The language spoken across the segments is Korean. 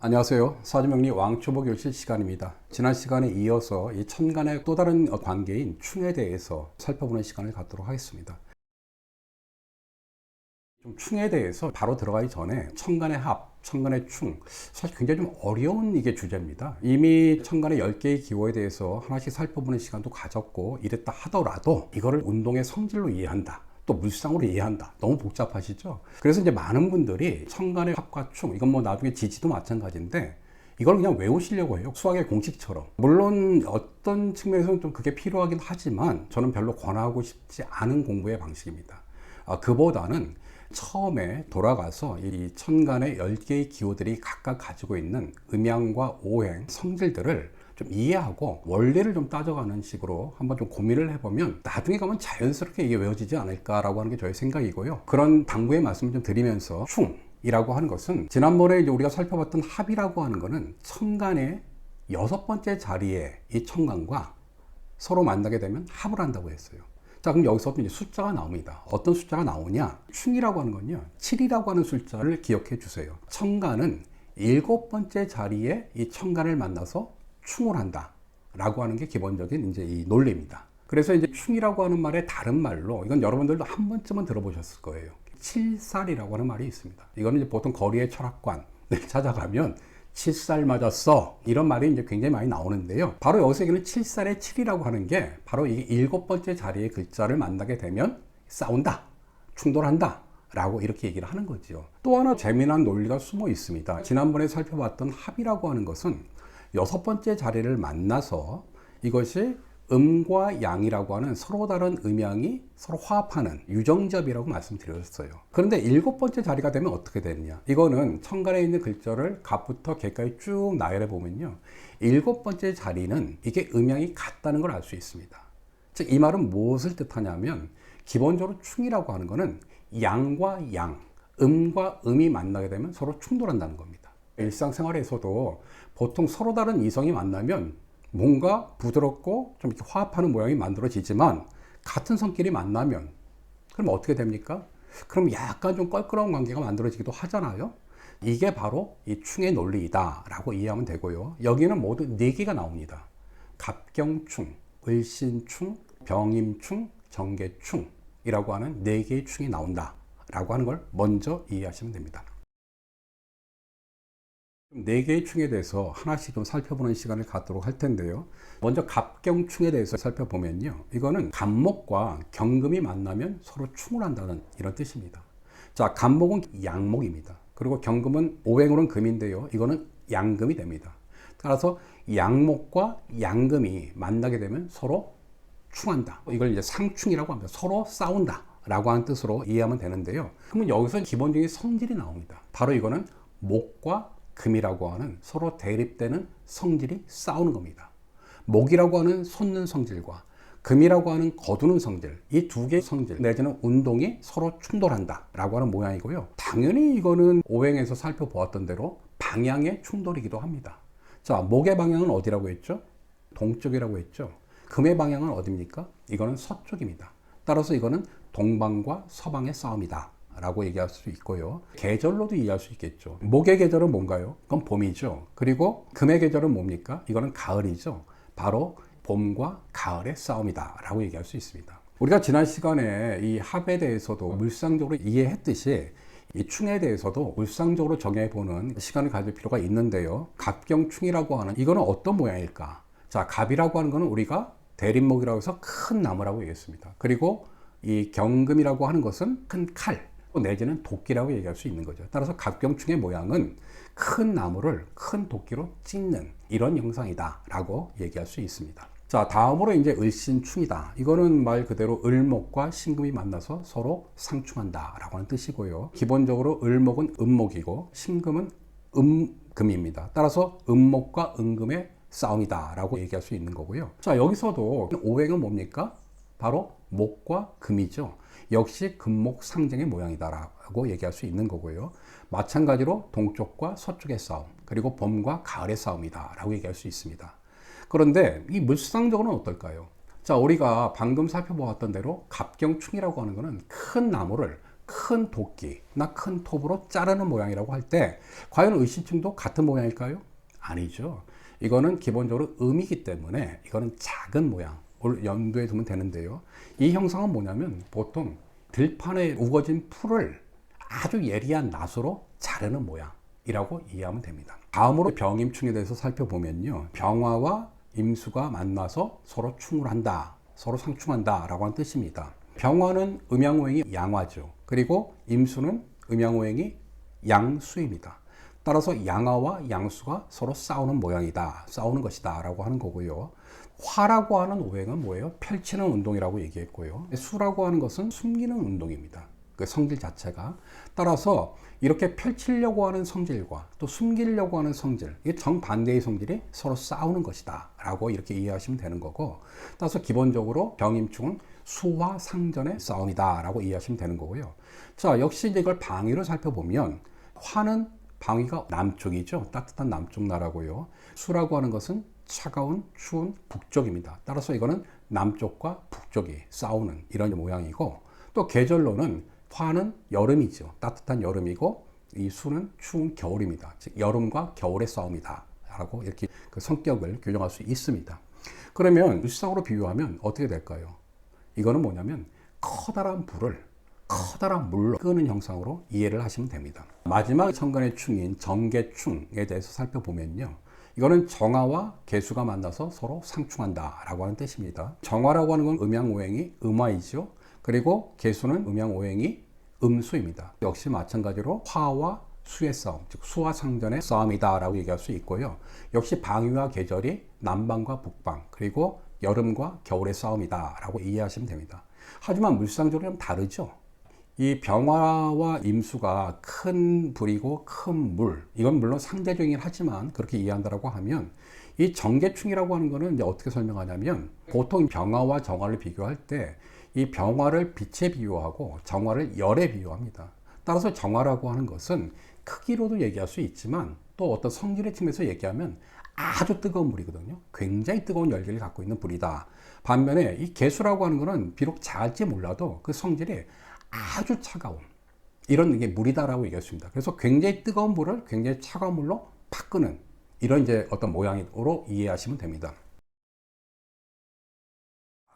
안녕하세요. 사주명리 왕초보 교실 시간입니다. 지난 시간에 이어서 이 천간의 또 다른 관계인 충에 대해서 살펴보는 시간을 갖도록 하겠습니다. 좀 충에 대해서 바로 들어가기 전에 천간의 합, 천간의 충, 사실 굉장히 좀 어려운 이게 주제입니다. 이미 천간의 10개의 기호에 대해서 하나씩 살펴보는 시간도 가졌고 이랬다 하더라도 이거를 운동의 성질로 이해한다, 또 물상으로 이해한다, 너무 복잡하시죠? 그래서 이제 많은 분들이 천간의 합과 충, 이건 뭐 나중에 지지도 마찬가지인데 이걸 그냥 외우시려고 해요. 수학의 공식처럼. 물론 어떤 측면에서는 좀 그게 필요하긴 하지만 저는 별로 권하고 싶지 않은 공부의 방식입니다. 그보다는 처음에 돌아가서 이 천간의 10개의 기호들이 각각 가지고 있는 음양과 오행, 성질들을 좀 이해하고 원리를 좀 따져가는 식으로 한번 좀 고민을 해보면 나중에 가면 자연스럽게 이게 외워지지 않을까라고 하는 게 저의 생각이고요. 그런 당부의 말씀을 좀 드리면서 충이라고 하는 것은 지난번에 이제 우리가 살펴봤던 합이라고 하는 것은 천간의 6번째 자리에 이 천간과 서로 만나게 되면 합을 한다고 했어요. 자, 그럼 여기서 이제 숫자가 나옵니다. 어떤 숫자가 나오냐? 충이라고 하는 건요, 7이라고 하는 숫자를 기억해 주세요. 천간은 7번째 자리에 이 천간을 만나서 충을 한다 라고 하는 게 기본적인 이제 이 논리입니다. 그래서 이제 충이라고 하는 말의 다른 말로, 이건 여러분들도 한 번쯤은 들어보셨을 거예요. 칠살이라고 하는 말이 있습니다. 이거는 이제 보통 거리의 철학관을 찾아가면 칠살 맞았어, 이런 말이 이제 굉장히 많이 나오는데요. 바로 여기서 얘기는 칠살의 칠이라고 하는 게 바로 이 7번째 자리의 글자를 만나게 되면 싸운다, 충돌한다 라고 이렇게 얘기를 하는 거죠. 또 하나 재미난 논리가 숨어 있습니다. 지난번에 살펴봤던 합이라고 하는 것은 6번째 자리를 만나서 이것이 음과 양이라고 하는 서로 다른 음양이 서로 화합하는 유정접이라고 말씀드렸어요. 그런데 7번째 자리가 되면 어떻게 되느냐? 이거는 천간에 있는 글자를 갑부터 개까지 쭉 나열해 보면요, 7번째 자리는 이게 음양이 같다는 걸 알 수 있습니다. 즉, 이 말은 무엇을 뜻하냐면 기본적으로 충이라고 하는 것은 양과 양, 음과 음이 만나게 되면 서로 충돌한다는 겁니다. 일상생활에서도 보통 서로 다른 이성이 만나면 뭔가 부드럽고 좀 이렇게 화합하는 모양이 만들어지지만 같은 성끼리 만나면 그럼 어떻게 됩니까? 그럼 약간 좀 껄끄러운 관계가 만들어지기도 하잖아요. 이게 바로 이 충의 논리이다 라고 이해하면 되고요. 여기는 모두 4개가 나옵니다. 갑경충, 을신충, 병임충, 정계충이라고 하는 4개의 충이 나온다 라고 하는 걸 먼저 이해하시면 됩니다. 4개의 충에 대해서 하나씩 좀 살펴보는 시간을 갖도록 할 텐데요. 먼저 갑경충에 대해서 살펴보면요, 이거는 갑목과 경금이 만나면 서로 충을 한다는 이런 뜻입니다. 자, 갑목은 양목입니다. 그리고 경금은 오행으로는 금인데요, 이거는 양금이 됩니다. 따라서 양목과 양금이 만나게 되면 서로 충한다, 이걸 이제 상충이라고 합니다. 서로 싸운다 라고 하는 뜻으로 이해하면 되는데요. 그러면 여기서 기본적인 성질이 나옵니다. 바로 이거는 목과 금이라고 하는 서로 대립되는 성질이 싸우는 겁니다. 목이라고 하는 솟는 성질과 금이라고 하는 거두는 성질, 이 2개의 성질 내지는 운동이 서로 충돌한다 라고 하는 모양이고요. 당연히 이거는 오행에서 살펴보았던 대로 방향의 충돌이기도 합니다. 자, 목의 방향은 어디라고 했죠? 동쪽이라고 했죠. 금의 방향은 어디입니까? 이거는 서쪽입니다. 따라서 이거는 동방과 서방의 싸움이다 라고 얘기할 수 있고요. 계절로도 이해할 수 있겠죠. 목의 계절은 뭔가요? 그건 봄이죠. 그리고 금의 계절은 뭡니까? 이거는 가을이죠. 바로 봄과 가을의 싸움이다 라고 얘기할 수 있습니다. 우리가 지난 시간에 이 합에 대해서도 물상적으로 이해했듯이 이 충에 대해서도 물상적으로 정해보는 시간을 가질 필요가 있는데요. 갑경충이라고 하는 이거는 어떤 모양일까? 자, 갑이라고 하는 거는 우리가 대립목이라고 해서 큰 나무라고 얘기했습니다. 그리고 이 경금이라고 하는 것은 큰 칼 내지는 도끼라고 얘기할 수 있는 거죠. 따라서 갑경충의 모양은 큰 나무를 큰 도끼로 찢는 이런 형상이다 라고 얘기할 수 있습니다. 자, 다음으로 이제 을신충이다. 이거는 말 그대로 을목과 신금이 만나서 서로 상충한다 라고 하는 뜻이고요. 기본적으로 을목은 음목이고 신금은 음금입니다. 따라서 음목과 음금의 싸움이다 라고 얘기할 수 있는 거고요. 자, 여기서도 오행은 뭡니까? 바로 목과 금이죠. 역시 금목 상징의 모양이다라고 얘기할 수 있는 거고요. 마찬가지로 동쪽과 서쪽의 싸움, 그리고 봄과 가을의 싸움이다라고 얘기할 수 있습니다. 그런데 이 물상적으로는 어떨까요? 자, 우리가 방금 살펴보았던 대로 갑경충이라고 하는 것은 큰 나무를 큰 도끼나 큰 톱으로 자르는 모양이라고 할 때 과연 을신충도 같은 모양일까요? 아니죠. 이거는 기본적으로 음이기 때문에 이거는 작은 모양을 염두에 두면 되는데요. 이 형상은 뭐냐면 보통 들판에 우거진 풀을 아주 예리한 낫으로 자르는 모양이라고 이해하면 됩니다. 다음으로 병임충에 대해서 살펴보면요. 병화와 임수가 만나서 서로 충을 한다, 서로 상충한다 라고 하는 뜻입니다. 병화는 음양오행이 양화죠. 그리고 임수는 음양오행이 양수입니다. 따라서 양화와 양수가 서로 싸우는 모양이다, 싸우는 것이다 라고 하는 거고요. 화라고 하는 오행은 뭐예요? 펼치는 운동이라고 얘기했고요. 수라고 하는 것은 숨기는 운동입니다. 그 성질 자체가. 따라서 이렇게 펼치려고 하는 성질과 또 숨기려고 하는 성질, 이게 정반대의 성질이 서로 싸우는 것이다 라고 이렇게 이해하시면 되는 거고, 따라서 기본적으로 병임충은 수화 상전의 싸움이다 라고 이해하시면 되는 거고요. 자, 역시 이제 이걸 방위로 살펴보면 화는 방위가 남쪽이죠. 따뜻한 남쪽 나라고요. 수라고 하는 것은 차가운 추운 북쪽입니다. 따라서 이거는 남쪽과 북쪽이 싸우는 이런 모양이고, 또 계절로는 화는 여름이죠. 따뜻한 여름이고, 이 수는 추운 겨울입니다. 즉 여름과 겨울의 싸움이다 라고 이렇게 그 성격을 규정할 수 있습니다. 그러면 일상으로 비유하면 어떻게 될까요? 이거는 뭐냐면 커다란 불을 커다란 물로 끄는 형상으로 이해를 하시면 됩니다. 마지막 천간의 충인 정계충에 대해서 살펴보면요. 이거는 정화와 계수가 만나서 서로 상충한다 라고 하는 뜻입니다. 정화라고 하는 건 음양오행이 음화이죠. 그리고 계수는 음양오행이 음수입니다. 역시 마찬가지로 화와 수의 싸움, 즉 수화 상전의 싸움이다 라고 얘기할 수 있고요. 역시 방위와 계절이 남방과 북방, 그리고 여름과 겨울의 싸움이다 라고 이해하시면 됩니다. 하지만 물상적으로 좀 다르죠. 이 병화와 임수가 큰 불이고 큰 물, 이건 물론 상대적이긴 하지만 그렇게 이해한다라고 하면, 이 정계충이라고 하는 거는 이제 어떻게 설명하냐면, 보통 병화와 정화를 비교할 때 이 병화를 빛에 비유하고 정화를 열에 비유합니다. 따라서 정화라고 하는 것은 크기로도 얘기할 수 있지만 또 어떤 성질의 측면에서 얘기하면 아주 뜨거운 물이거든요. 굉장히 뜨거운 열기를 갖고 있는 불이다. 반면에 이 계수라고 하는 것은 비록 작을지 몰라도 그 성질이 아주 차가운 이런 게 물이다라고 얘기했습니다. 그래서 굉장히 뜨거운 물을 굉장히 차가운 물로 팍 끄는 이런 이제 어떤 모양으로 이해하시면 됩니다.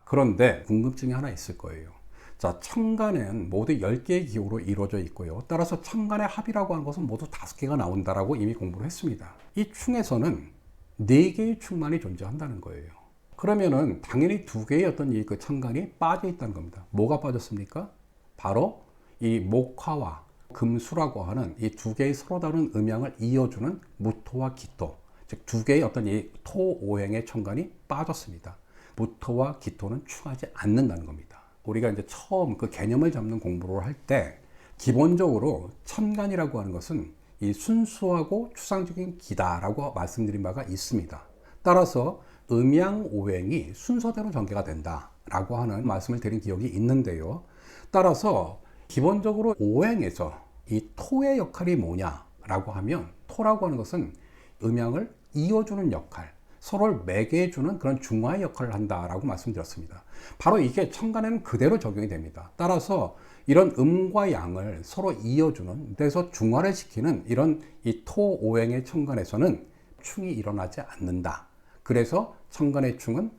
그런데 궁금증이 하나 있을 거예요. 자, 천간은 모두 10개의 기호로 이루어져 있고요. 따라서 천간의 합이라고 하는 것은 모두 5개가 나온다라고 이미 공부를 했습니다. 이 충에서는 4개의 충만이 존재한다는 거예요. 그러면은 당연히 2개의 어떤 이 그 천간이 빠져 있다는 겁니다. 뭐가 빠졌습니까? 바로 이 목화와 금수라고 하는 이 2개의 서로 다른 음양을 이어주는 무토와 기토, 즉 2개의 어떤 이 토오행의 천간이 빠졌습니다. 무토와 기토는 충하지 않는다는 겁니다. 우리가 이제 처음 그 개념을 잡는 공부를 할 때 기본적으로 천간이라고 하는 것은 이 순수하고 추상적인 기다라고 말씀드린 바가 있습니다. 따라서 음양오행이 순서대로 전개가 된다라고 하는 말씀을 드린 기억이 있는데요. 따라서 기본적으로 오행에서 이 토의 역할이 뭐냐라고 하면, 토라고 하는 것은 음양을 이어주는 역할, 서로를 매개해주는 그런 중화의 역할을 한다라고 말씀드렸습니다. 바로 이게 천간에는 그대로 적용이 됩니다. 따라서 이런 음과 양을 서로 이어주는, 그래서 중화를 시키는 이런 이 토오행의 천간에서는 충이 일어나지 않는다. 그래서 천간의 충은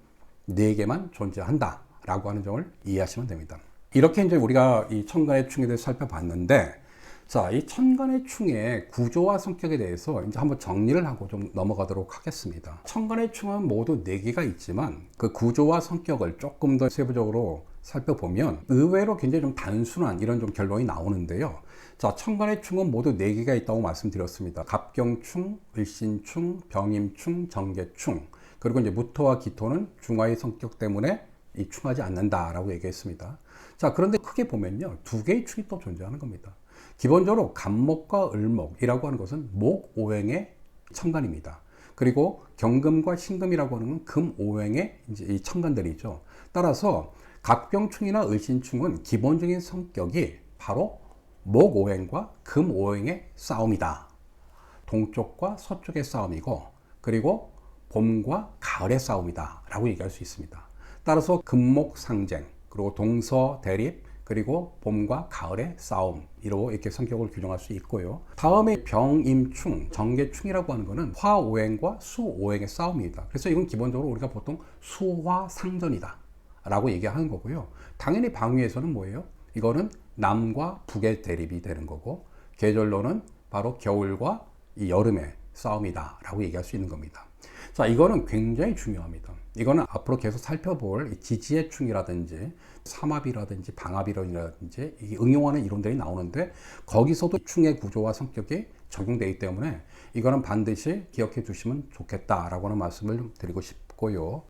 4개만 존재한다라고 하는 점을 이해하시면 됩니다. 이렇게 이제 우리가 이 천간의 충에 대해서 살펴봤는데, 자, 이 천간의 충의 구조와 성격에 대해서 이제 한번 정리를 하고 좀 넘어가도록 하겠습니다. 천간의 충은 모두 4개가 있지만 그 구조와 성격을 조금 더 세부적으로 살펴보면 의외로 굉장히 좀 단순한 이런 좀 결론이 나오는데요. 자, 천간의 충은 모두 4개가 있다고 말씀드렸습니다. 갑경충, 을신충, 병임충, 정계충, 그리고 이제 무토와 기토는 중화의 성격 때문에 이 충하지 않는다라고 얘기했습니다. 자, 그런데 크게 보면요, 2개의 충이 또 존재하는 겁니다. 기본적으로 갑목과 을목이라고 하는 것은 목오행의 천간입니다. 그리고 경금과 신금이라고 하는 건 금오행의 이제 이 천간들이죠. 따라서 갑경충이나 을신충은 기본적인 성격이 바로 목오행과 금오행의 싸움이다. 동쪽과 서쪽의 싸움이고, 그리고 봄과 가을의 싸움이다 라고 얘기할 수 있습니다. 따라서 금목상쟁, 그리고 동서 대립, 그리고 봄과 가을의 싸움이로 이렇게 성격을 규정할 수 있고요. 다음에 병임충, 정계충이라고 하는 것은 화오행과 수오행의 싸움입니다. 그래서 이건 기본적으로 우리가 보통 수화상전이다 라고 얘기하는 거고요. 당연히 방위에서는 뭐예요? 이거는 남과 북의 대립이 되는 거고, 계절로는 바로 겨울과 이 여름의 싸움이다 라고 얘기할 수 있는 겁니다. 자, 이거는 굉장히 중요합니다. 이거는 앞으로 계속 살펴볼 지지의 충이라든지 삼합이라든지 방합이론이라든지 응용하는 이론들이 나오는데, 거기서도 충의 구조와 성격이 적용되기 때문에 이거는 반드시 기억해 주시면 좋겠다라고 하는 말씀을 좀 드리고 싶고요.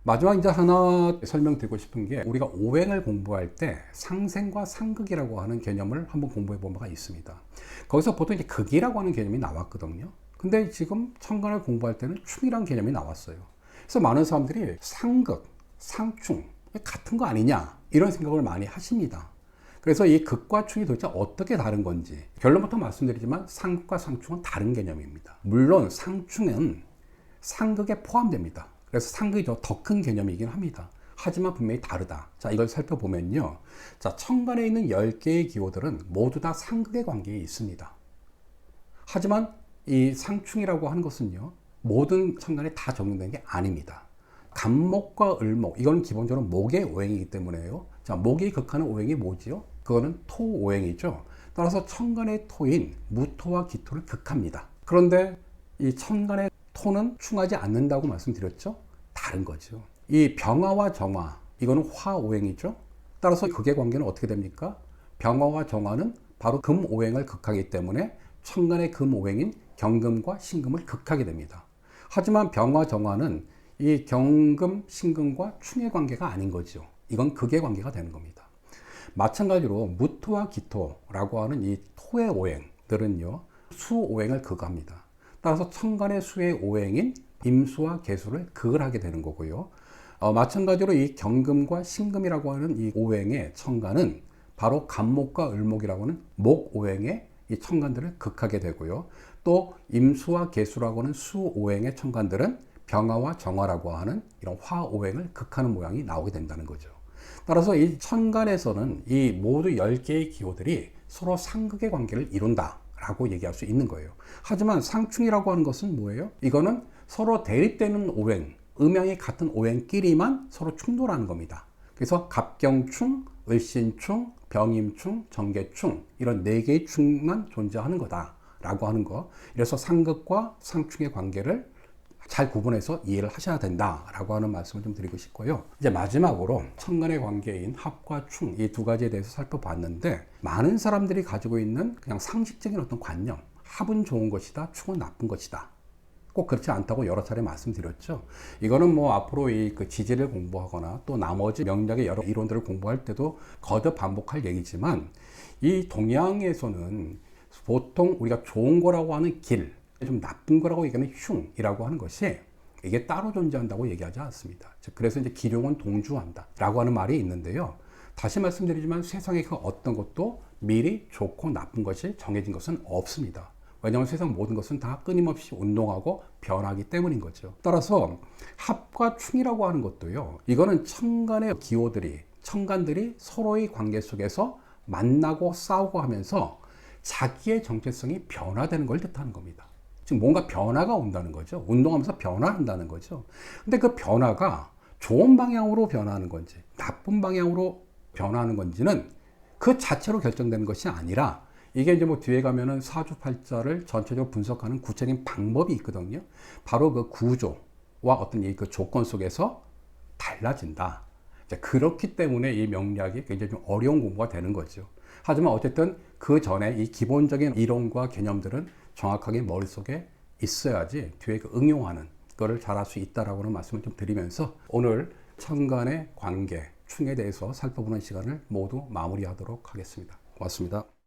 마지막 이제 하나 설명드리고 싶은 게, 우리가 오행을 공부할 때 상생과 상극이라고 하는 개념을 한번 공부해 본 바가 있습니다. 거기서 보통 이제 극이라고 하는 개념이 나왔거든요. 근데 지금 천간을 공부할 때는 충이라는 개념이 나왔어요. 그래서 많은 사람들이 상극, 상충 같은 거 아니냐 이런 생각을 많이 하십니다. 그래서 이 극과 충이 도대체 어떻게 다른 건지 결론부터 말씀드리지만, 상극과 상충은 다른 개념입니다. 물론 상충은 상극에 포함됩니다. 그래서 상극이 더 큰 개념이긴 합니다. 하지만 분명히 다르다. 자, 이걸 살펴보면요. 자, 천간에 있는 10개의 기호들은 모두 다 상극의 관계에 있습니다. 하지만 이 상충이라고 하는 것은요, 모든 천간에 다 적용되는 게 아닙니다. 간목과 을목, 이건 기본적으로 목의 오행이기 때문에요. 자, 목이 극하는 오행이 뭐지요? 그거는 토오행이죠. 따라서 천간의 토인 무토와 기토를 극합니다. 그런데 이 천간의 토는 충하지 않는다고 말씀드렸죠? 다른 거죠. 이 병화와 정화, 이거는 화오행이죠. 따라서 극의 관계는 어떻게 됩니까? 병화와 정화는 바로 금오행을 극하기 때문에 천간의 금오행인 경금과 신금을 극하게 됩니다. 하지만 병화, 정화는 이 경금, 신금과 충의 관계가 아닌 거죠. 이건 극의 관계가 되는 겁니다. 마찬가지로 무토와 기토라고 하는 이 토의 오행들은요, 수오행을 극합니다. 따라서 천간의 수의 오행인 임수와 계수를 극을 하게 되는 거고요. 마찬가지로 이 경금과 신금이라고 하는 이 오행의 천간은 바로 간목과 을목이라고 하는 목 오행의 이 천간들을 극하게 되고요. 또 임수와 계수라고 하는 수오행의 천간들은 병화와 정화라고 하는 이런 화오행을 극하는 모양이 나오게 된다는 거죠. 따라서 이 천간에서는 이 모두 10개의 기호들이 서로 상극의 관계를 이룬다 라고 얘기할 수 있는 거예요. 하지만 상충이라고 하는 것은 뭐예요? 이거는 서로 대립되는 오행, 음양이 같은 오행끼리만 서로 충돌하는 겁니다. 그래서 갑경충, 을신충, 병임충, 정계충, 이런 4개의 충만 존재하는 거다라고 하는 거. 그래서 상극과 상충의 관계를 잘 구분해서 이해를 하셔야 된다라고 하는 말씀을 좀 드리고 싶고요. 이제 마지막으로 천간의 관계인 합과 충, 이 두 가지에 대해서 살펴봤는데, 많은 사람들이 가지고 있는 그냥 상식적인 어떤 관념, 합은 좋은 것이다, 충은 나쁜 것이다. 꼭 그렇지 않다고 여러 차례 말씀드렸죠. 이거는 뭐 앞으로 이 지지를 공부하거나 또 나머지 명리학의 여러 이론들을 공부할 때도 거듭 반복할 얘기지만, 이 동양에서는 보통 우리가 좋은 거라고 하는 길, 좀 나쁜 거라고 얘기하는 흉이라고 하는 것이 이게 따로 존재한다고 얘기하지 않습니다. 그래서 이제 기룡은 동주한다 라고 하는 말이 있는데요. 다시 말씀드리지만 세상에 그 어떤 것도 미리 좋고 나쁜 것이 정해진 것은 없습니다. 왜냐하면 세상 모든 것은 다 끊임없이 운동하고 변하기 때문인 거죠. 따라서 합과 충이라고 하는 것도요, 이거는 천간의 기호들이, 천간들이 서로의 관계 속에서 만나고 싸우고 하면서 자기의 정체성이 변화되는 걸 뜻하는 겁니다. 지금 뭔가 변화가 온다는 거죠. 운동하면서 변화한다는 거죠. 근데 그 변화가 좋은 방향으로 변화하는 건지 나쁜 방향으로 변화하는 건지는 그 자체로 결정되는 것이 아니라, 이게 이제 뭐 뒤에 가면은 사주팔자를 전체적으로 분석하는 구체적인 방법이 있거든요. 바로 그 구조와 어떤 이 그 조건 속에서 달라진다. 그렇기 때문에 이 명리학이 굉장히 좀 어려운 공부가 되는 거죠. 하지만 어쨌든 그 전에 이 기본적인 이론과 개념들은 정확하게 머릿속에 있어야지 뒤에 그 응용하는 거를 잘할 수 있다라고 하는 말씀을 좀 드리면서, 오늘 천간의 관계, 충에 대해서 살펴보는 시간을 모두 마무리하도록 하겠습니다. 고맙습니다.